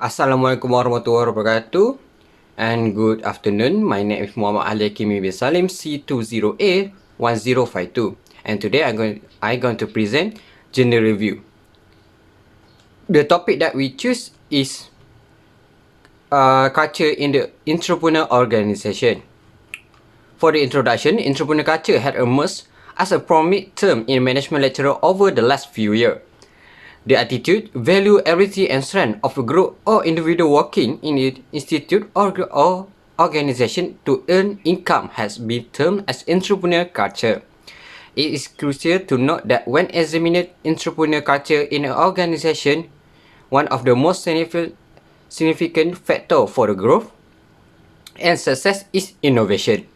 Assalamualaikum warahmatullahi wabarakatuh and good afternoon. My name is Muhammad Ali Kimi bin Salim C20A1052 and today I'm going to present gender review. The topic that we choose is culture in the entrepreneur organization. For the introduction, entrepreneur culture had emerged as a prominent term in management lecture over the last few years. The attitude, value, ability, and strength of a group or individual working in an institute or organization to earn income has been termed as entrepreneur culture. It is crucial to note that when examining entrepreneur culture in an organization, one of the most significant factors for the growth and success is innovation.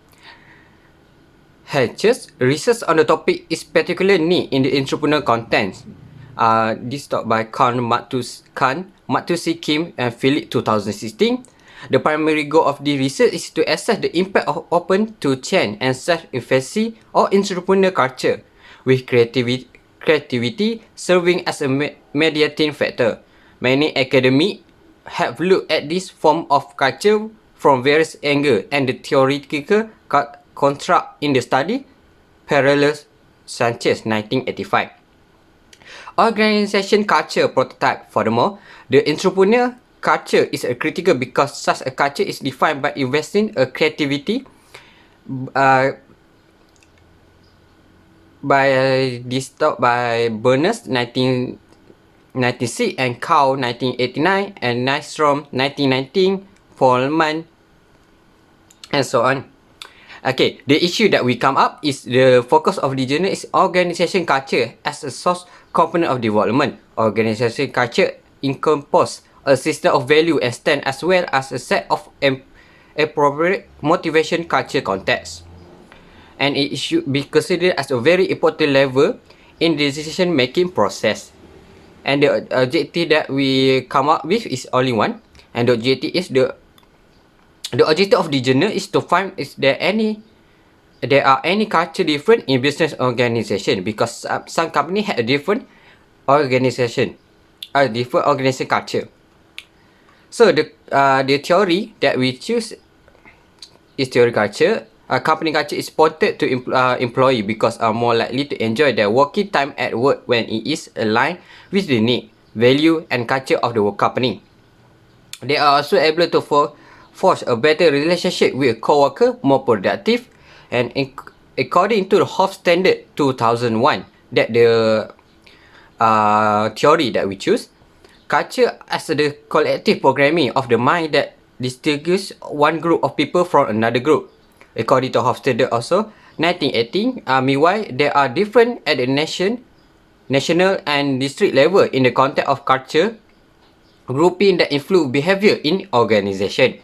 Hence, research on the topic is particularly neat in the entrepreneur content. This talk by Khan Matusi Kim and Philip 2016. The primary goal of the research is to assess the impact of open to change and self-efficacy or entrepreneur culture, with creativity serving as a mediating factor. Many academics have looked at this form of culture from various angles, and the theoretical construct in the study parallels Sanchez 1985. Organization culture prototype. Furthermore, the entrepreneur culture is critical because such a culture is defined by investing a creativity by this talk by Berners 1996 and Cow 1989 and Nystrom 1919, Polman, and so on. Okay, the issue that we come up is the focus of the journal is organization culture as a source component of development. Organization culture encompasses a system of value and stand as well as a set of appropriate motivation culture context. And it should be considered as a very important level in the decision-making process. And the objective that we come up with is only one. And the objective is the objective of the journal is to find is there are any culture different in business organization, because some company have a different organization culture. So the theory that we choose is theory culture. Company culture is important to employee because are more likely to enjoy their working time at work when it is aligned with the need, value, and culture of the work company. They are also able to forge a better relationship with a co-worker, more productive, and according to the Hofstadter 2001, that the theory that we choose, culture as the collective programming of the mind that distinguishes one group of people from another group. According to Hofstadter also, 1918, meanwhile, there are different at the national and district level in the context of culture grouping that influence behavior in organization.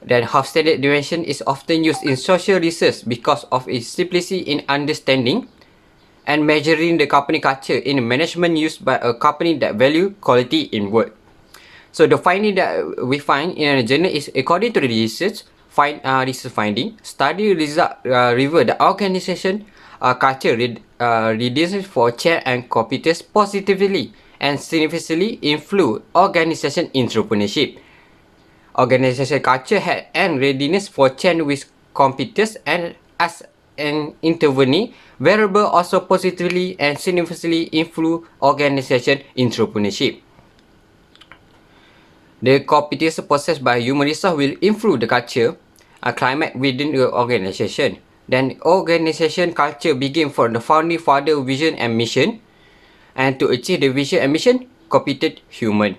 Then Hofstadter dimension is often used in social research because of its simplicity in understanding and measuring the company culture in management used by a company that value quality in work. So the finding that we find in a journal is according to the research finding, study result reveal the organization culture reduces for change and competence positively and significantly influence organization entrepreneurship. Organization culture had and readiness for change with competence and as an intervening variable also positively and significantly influence organization entrepreneurship. The competence possessed by human resource will influence the culture climate within the organization. Then organization culture begin from the founding father vision and mission, and to achieve the vision and mission, competent human.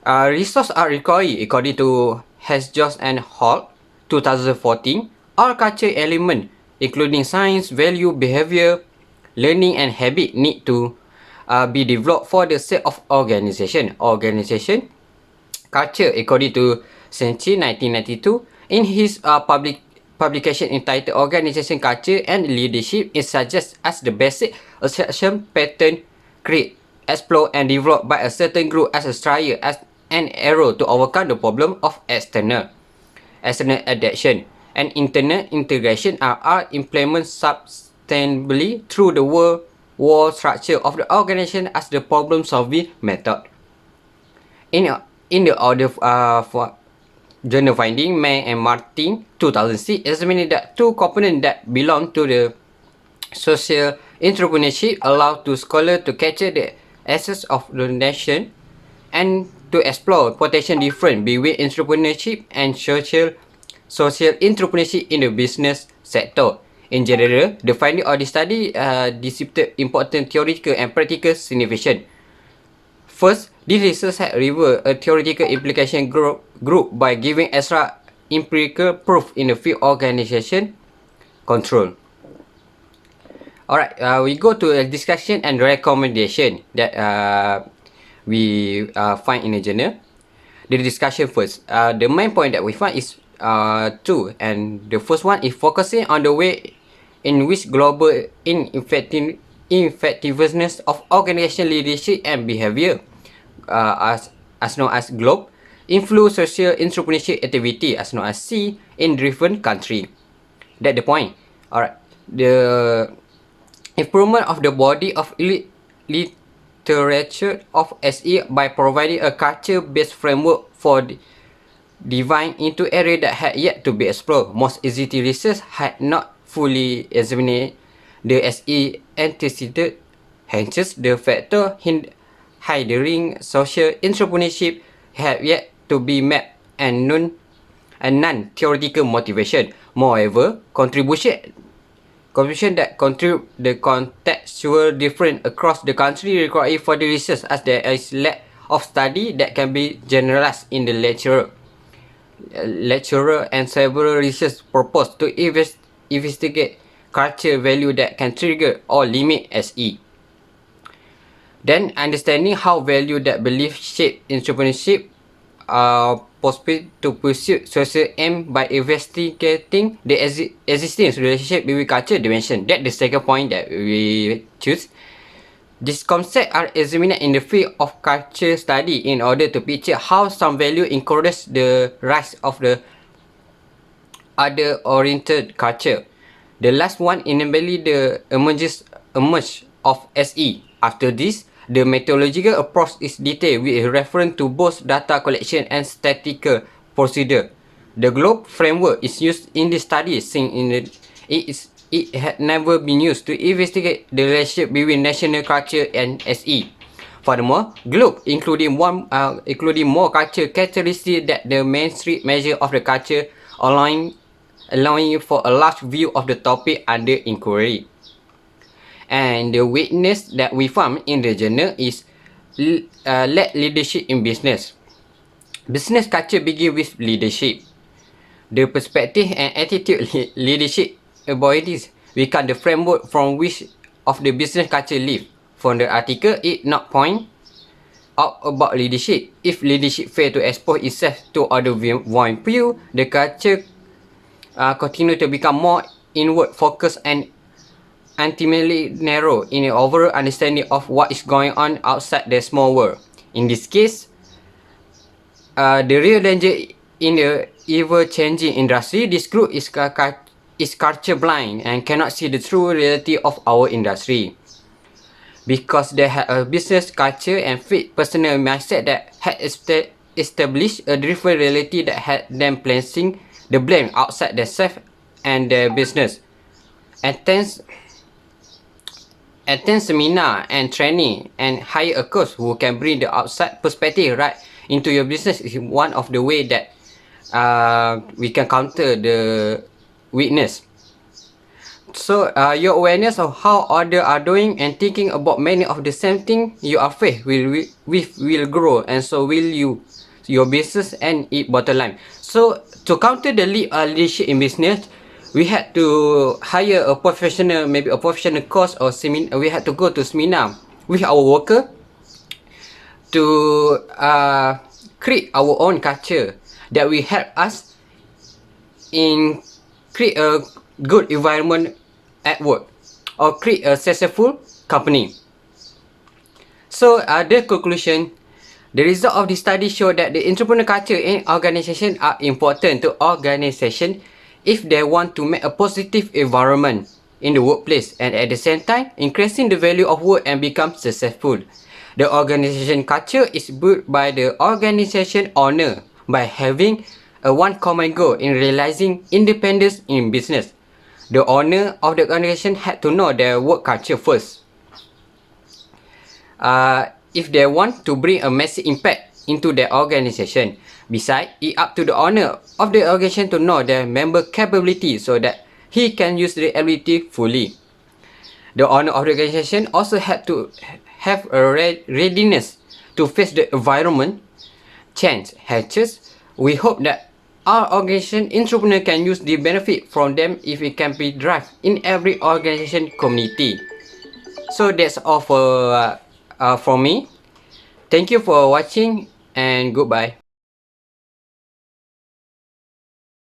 Resources are required according to Hess-Jones and Hall 2014. All culture elements, including science, value, behavior, learning, and habit, need to be developed for the sake of organization. Organization culture, according to Senchi 1992, in his publication entitled Organization Culture and Leadership, it suggests as the basic assumption pattern create, explore, and developed by a certain group as a trial as an arrow to overcome the problem of external adaptation and internal integration are implemented sustainably through the wall structure of the organization as the problem-solving method. in the order for journal finding, May and Martin 2006 estimated that two components that belong to the social entrepreneurship allow to scholars to capture the essence of the nation and to explore potential difference between entrepreneurship and social entrepreneurship in the business sector. In general, the finding of the study displayed important theoretical and practical significance. First, this research had revealed a theoretical implication group by giving extra empirical proof in the field organization control. Alright, we go to a discussion and recommendation that we find in the journal. The discussion first. The main point that we find is two, and the first one is focusing on the way in which global effectiveness of organization leadership and behavior, as known as GLOBE, influence social entrepreneurship activity, as known as C, in different country. That's the point. Alright, the improvement of the body of literature of SE by providing a culture-based framework for diving into areas that had yet to be explored. Most existing research had not fully examined the SE antecedent. Hence, the factor hindering social entrepreneurship have yet to be mapped and non-theoretical motivation. Moreover, contribution that contribute the contextual difference across the country required for the research, as there is lack of study that can be generalized in the lecturer and several research proposed to investigate culture value that can trigger or limit SE. Then, understanding how value that belief shape entrepreneurship possible to pursue social aim by investigating the existing relationship between culture dimension. That's the second point that we choose. These concepts are examined in the field of culture study in order to picture how some value encourages the rise of the other-oriented culture. The last one inevitably the emerge of SE. After this, the methodological approach is detailed with reference to both data collection and statistical procedure. The GLOBE framework is used in this study since it had never been used to investigate the relationship between national culture and SE. Furthermore, GLOBE including more culture characteristics than the mainstream measure of the culture, allowing for a large view of the topic under inquiry. And the witness that we found in the journal is led leadership in business. Business culture begins with leadership. The perspective and attitude leadership embodies become the framework from which of the business culture live. From the article, it not point out about leadership. If leadership fail to expose itself to other point of view, the culture continue to become more inward focused and ultimately narrow in an overall understanding of what is going on outside the small world. In this case, the real danger in the ever-changing industry, this group is culture blind and cannot see the true reality of our industry, because they have a business culture and fit personal mindset that had established a different reality that had them placing the blame outside themselves and their business. Attend seminar and training and hire a coach who can bring the outside perspective right into your business is one of the way that we can counter the weakness. So your awareness of how others are doing and thinking about many of the same thing you are faced will grow, and so will your business and its bottom line. So to counter the leadership in business, we had to hire a professional, maybe a professional course or seminar. We had to go to seminar with our worker to create our own culture that will help us in create a good environment at work or create a successful company. So the conclusion, the result of the study show that the entrepreneurial culture in organization are important to organization if they want to make a positive environment in the workplace and at the same time increasing the value of work and become successful. The organization culture is built by the organization owner by having a one common goal in realizing independence in business. The owner of the organization had to know their work culture first. If they want to bring a massive impact into their organization. Besides, it's up to the owner of the organization to know their member capability so that he can use the ability fully. The owner of the organization also had to have a readiness to face the environment change hatches. We hope that our organization entrepreneur can use the benefit from them if it can be derived in every organization community. So that's all for from me. Thank you for watching and goodbye.